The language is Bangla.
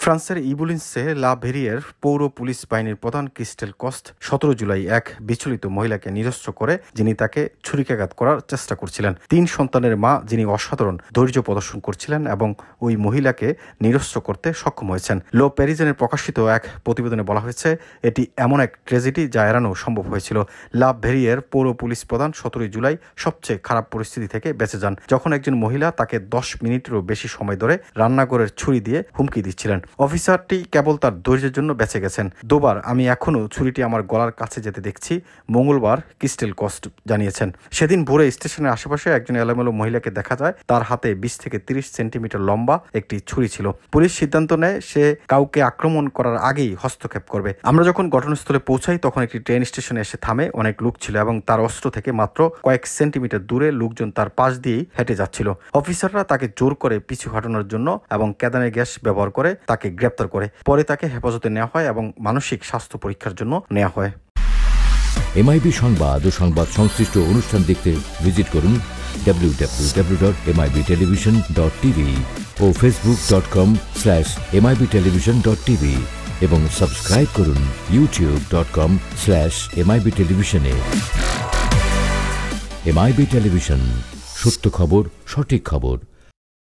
ফ্রান্সের ইবুলিন্সে লা ভেরিয়ের পৌর পুলিশ বাহিনীর প্রধান ক্রিস্টেল কস্ট 17 জুলাই এক বিচলিত মহিলাকে নিরস্ত্র করে যিনি তাকে ছুরিকাঘাত করার চেষ্টা করছিলেন। 3 সন্তানের মা যিনি অসাধারণ ধৈর্য প্রদর্শন করছিলেন এবং ওই মহিলাকে নিরস্ত্র করতে সক্ষম হয়েছেন। লো প্যারিজেনের প্রকাশিত এক প্রতিবেদনে বলা হয়েছে, এটি এমন এক ট্র্যাজেডি যা এড়ানো সম্ভব হয়েছিল। লা ভেরিয়ের পৌর পুলিশ প্রধান 17 জুলাই সবচেয়ে খারাপ পরিস্থিতি থেকে বেঁচে যান, যখন একজন মহিলা তাকে 10 মিনিটেরও বেশি সময় ধরে রান্নাঘরের ছুরি দিয়ে হুমকি দিচ্ছিলেন। অফিসারটি কেবল তার ধৈর্যের জন্য বেঁচে গেছেন। দুবার আমি এখনও ছুরিটি আমার গলার কাছে যেতে দেখছি, মঙ্গলবার ক্রিস্টেল কস্ট জানিয়েছেন। সেদিন ভোরে স্টেশনের আশেপাশে একজন এলোমেলো মহিলাকে দেখা যায়, তার হাতে 20 থেকে 30 সেন্টিমিটার লম্বা একটি ছুরি ছিল। পুলিশ সিদ্ধান্ত নেয় সে কাউকে আক্রমণ করার আগেই হস্তক্ষেপ করবে। আমরা যখন ঘটনাস্থলে পৌঁছাই তখন একটি ট্রেন স্টেশনে এসে থামে। অনেক লোক ছিল এবং তার অস্ত্র থেকে মাত্র কয়েক সেন্টিমিটার দূরে লোকজন তার পাশ দিয়েই হেঁটে যাচ্ছিল। অফিসাররা তাকে জোর করে পিছু হটানোর জন্য এবং কেদানের গ্যাস ব্যবহার করে তাকে গ্রেপ্তার করে। পরে তাকে হেফাজতে নেওয়া হয় এবং মানসিক স্বাস্থ্য পরীক্ষার জন্য নেওয়া হয়। এমআইবি সংবাদ ও সংবাদ সংশ্লিষ্ট অনুষ্ঠান দেখতে ভিজিট করুন www.mibtelevision.tv ও facebook.com/mibtelevision.tv এবং সাবস্ক্রাইব করুন youtube.com/mibtelevision-এ। এমআইবি টেলিভিশন, সত্য খবর, সঠিক খবর।